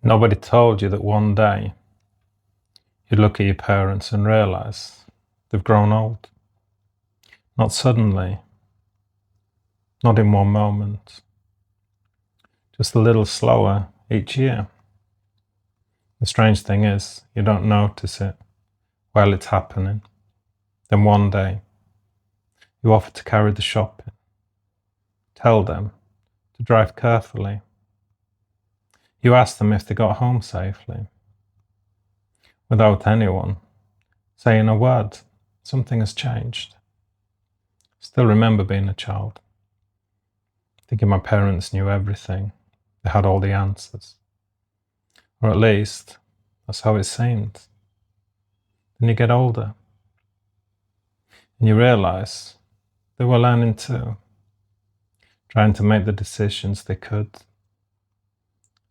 Nobody told you that one day you'd look at your parents and realize they've grown old. Not suddenly, not in one moment, just a little slower each year. The strange thing is, you don't notice it while it's happening. Then one day, you offer to carry the shopping. Tell them to drive carefully. You ask them if they got home safely. Without anyone saying a word, something has changed. Still remember being a child, thinking my parents knew everything. They had all the answers. Or at least, that's how it seemed. Then you get older, and you realize they were learning too, trying to make the decisions they could,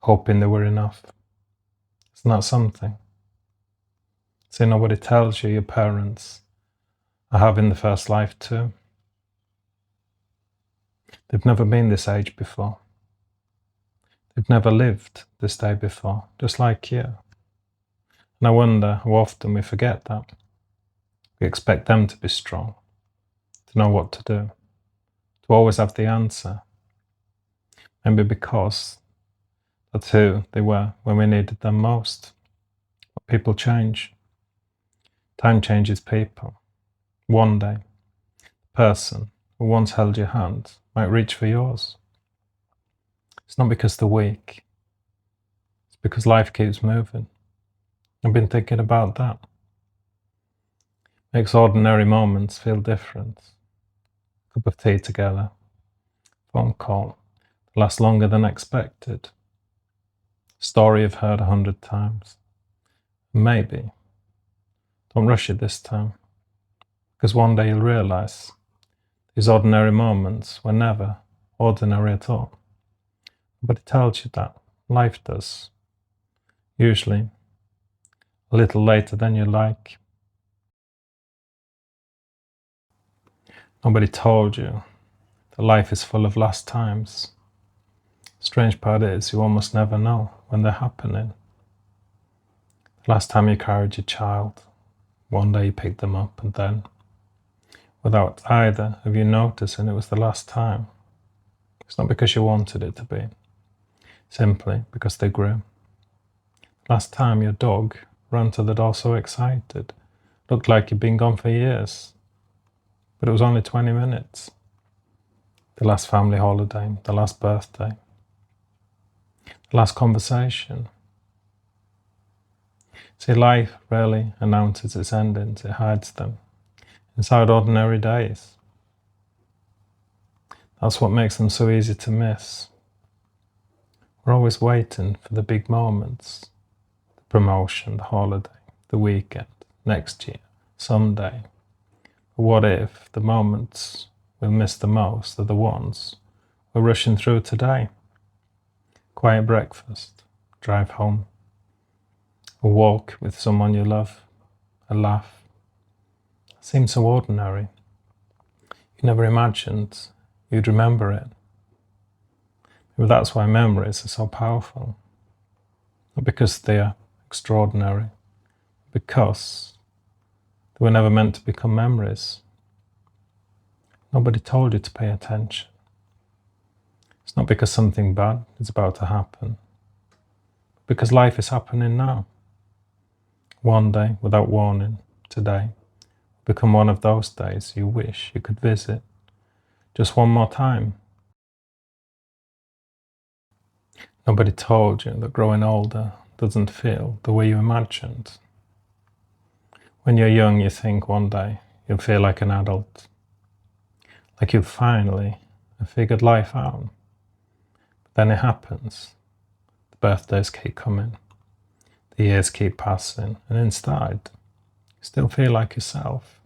hoping they were enough. Isn't that something? See, nobody tells you your parents are having the first life too. They've never been this age before. They've never lived this day before, just like you. And I wonder how often we forget that. We expect them to be strong, to know what to do, to always have the answer. Maybe because that's who they were when we needed them most. But people change. Time changes people. One day, the person who once held your hand might reach for yours. It's not because they're weak. It's because life keeps moving. I've been thinking about that. Makes ordinary moments feel different. A cup of tea together, phone call that lasts longer than expected. A story you've heard 100 times. Maybe. Don't rush it this time. Because one day you'll realize these ordinary moments were never ordinary at all. But it tells you that. Life does. Usually a little later than you like. Nobody told you that life is full of last times. Strange part is you almost never know when they're happening. The last time you carried your child, one day you picked them up, and then, without either of you noticing it was the last time. It's not because you wanted it to be, simply because they grew. Last time your dog ran to the door so excited, looked like you'd been gone for years, but it was only 20 minutes. The last family holiday, the last birthday, the last conversation. See, life rarely announces its endings, it hides them inside ordinary days. That's what makes them so easy to miss. We're always waiting for the big moments, the promotion, the holiday, the weekend, next year, someday. But what if the moments we'll miss the most are the ones we're rushing through today? Quiet breakfast, drive home, a walk with someone you love, a laugh. It seems so ordinary. You never imagined you'd remember it. Maybe that's why memories are so powerful. Not because they are extraordinary, because they were never meant to become memories. Nobody told you to pay attention. It's not because something bad is about to happen, but because life is happening now. One day, without warning, today, will become one of those days you wish you could visit just one more time. Nobody told you that growing older doesn't feel the way you imagined. When you're young, you think one day you'll feel like an adult, like you've finally figured life out. But then it happens. The birthdays keep coming, the years keep passing, and inside, you still feel like yourself.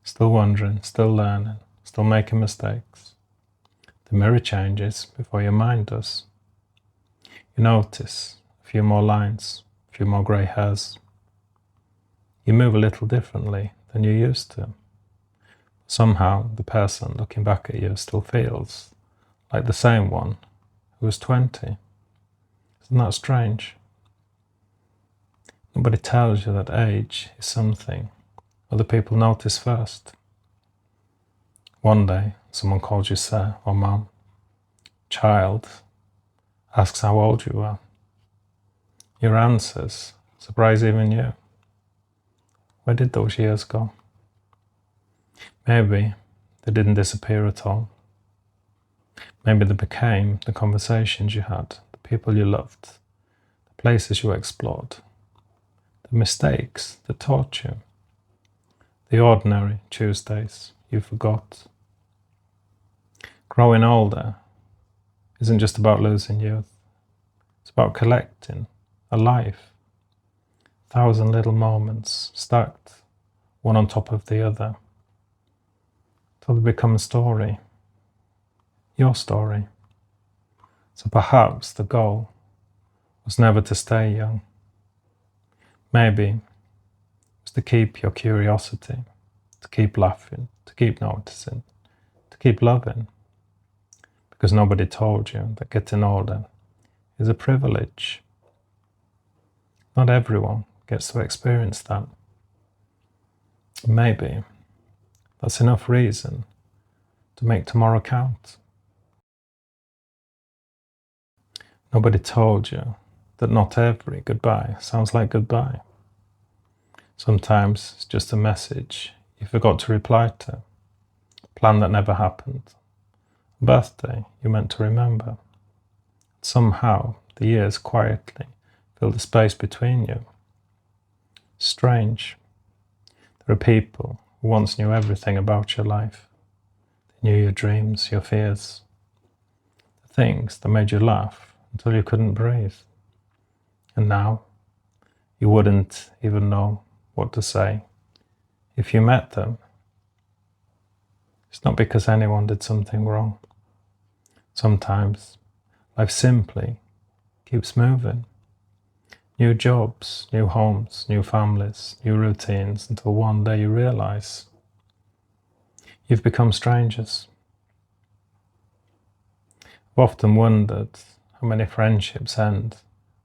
Still wondering, still learning, still making mistakes. The mirror changes before your mind does. You notice a few more lines, a few more grey hairs. You move a little differently than you used to. Somehow, the person looking back at you still feels like the same one who was 20. Isn't Isn't that strange? Nobody tells you that age is something other people notice first. One day, someone calls you sir or mum. Child asks how old you are. Your answers surprise even you. Where did those years go? Maybe they didn't disappear at all. Maybe they became the conversations you had, the people you loved, the places you explored, the mistakes that taught you, the ordinary Tuesdays you forgot. Growing older isn't just about losing youth. It's about collecting a life, 1,000 little moments stacked one on top of the other, till they become a story, your story. So perhaps the goal was never to stay young. Maybe it was to keep your curiosity, to keep laughing, to keep noticing, to keep loving. Because nobody told you that getting older is a privilege. Not everyone gets to experience that. Maybe that's enough reason to make tomorrow count. Nobody told you that not every goodbye sounds like goodbye. Sometimes it's just a message you forgot to reply to, a plan that never happened, a birthday you meant to remember. Somehow the years quietly fill the space between you. Strange. There are people who once knew everything about your life. They knew your dreams, your fears, the things that made you laugh until you couldn't breathe. And now you wouldn't even know what to say if you met them. It's not because anyone did something wrong. Sometimes life simply keeps moving. New jobs, new homes, new families, new routines, until one day you realize you've become strangers. I've often wondered how many friendships end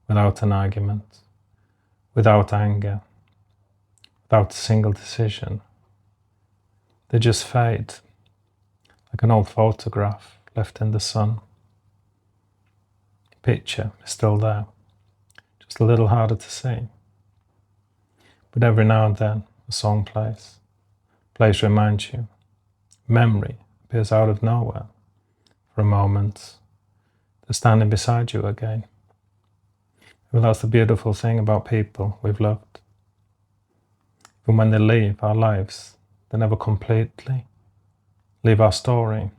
without an argument, without anger, without a single decision. They just fade, like an old photograph left in the sun. The picture is still there, just a little harder to see. But every now and then, a song plays to remind you. Memory appears out of nowhere. For a moment, they're standing beside you again. Well, that's the beautiful thing about people we've loved. Even when they leave our lives, they never completely leave our story.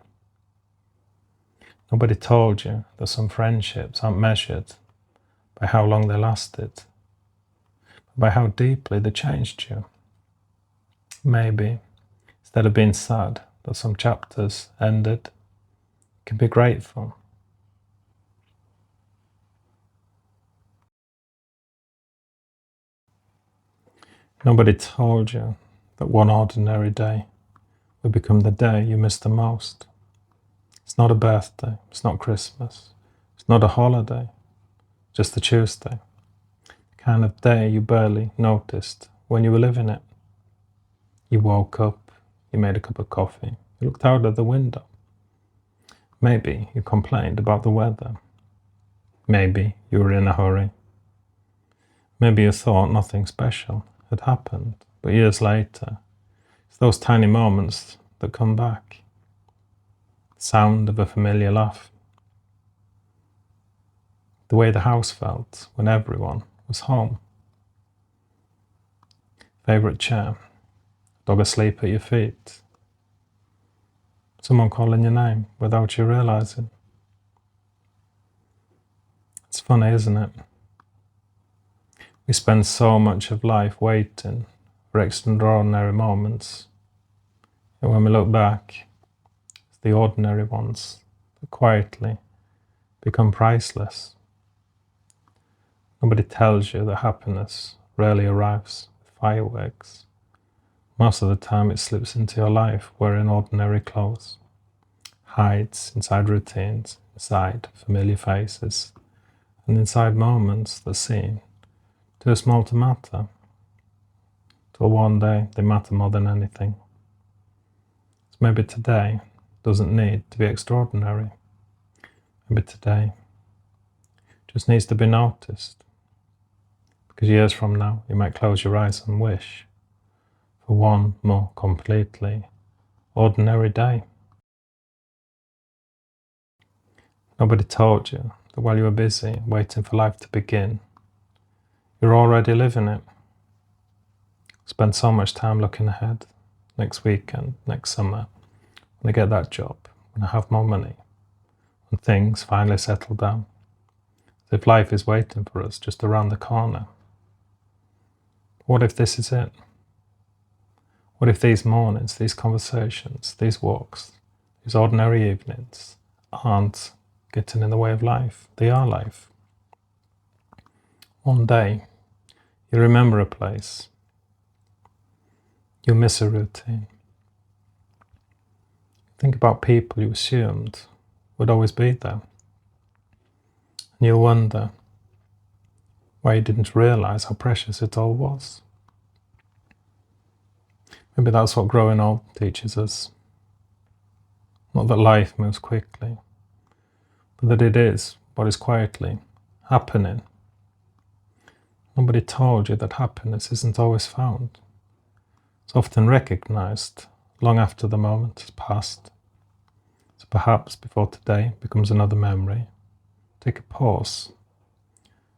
Nobody told you that some friendships aren't measured by how long they lasted, but by how deeply they changed you. Maybe, instead of being sad that some chapters ended, you can be grateful. Nobody told you that one ordinary day would become the day you miss the most. It's not a birthday, it's not Christmas, it's not a holiday, just a Tuesday. The kind of day you barely noticed when you were living it. You woke up, you made a cup of coffee, you looked out of the window. Maybe you complained about the weather. Maybe you were in a hurry. Maybe you thought nothing special had happened, but years later, it's those tiny moments that come back. The sound of a familiar laugh. The way the house felt when everyone was home. Favourite chair. Dog asleep at your feet. Someone calling your name without you realising. It's funny, isn't it? We spend so much of life waiting for extraordinary moments. And when we look back, it's the ordinary ones that quietly become priceless. Nobody tells you that happiness rarely arrives with fireworks. Most of the time it slips into your life wearing ordinary clothes, hides inside routines, inside familiar faces, And inside moments that seem too small to matter, till one day they matter more than anything. So maybe today doesn't need to be extraordinary. Maybe today just needs to be noticed. Because years from now, you might close your eyes and wish for one more completely ordinary day. Nobody told you that while you were busy waiting for life to begin, you're already living it. Spend so much time looking ahead, next weekend, next summer, when I get that job, when I have more money, when things finally settle down. As if life is waiting for us just around the corner. What if this is it? What if these mornings, these conversations, these walks, these ordinary evenings aren't getting in the way of life? They are life. One day, you remember a place. You miss a routine. Think about people you assumed would always be there. And you'll wonder why you didn't realize how precious it all was. Maybe that's what growing old teaches us. Not that life moves quickly, but that it is what is quietly happening. Nobody told you that happiness isn't always found. It's often recognized long after the moment has passed. So perhaps before today becomes another memory, take a pause,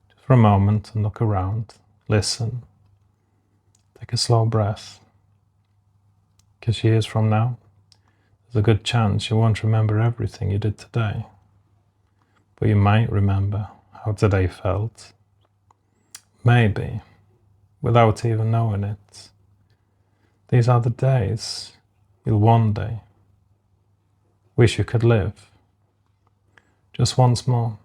just for a moment, and look around, listen, take a slow breath. Because years from now, there's a good chance you won't remember everything you did today, but you might remember how today felt. Maybe, without even knowing it, these are the days you'll one day wish you could live just once more.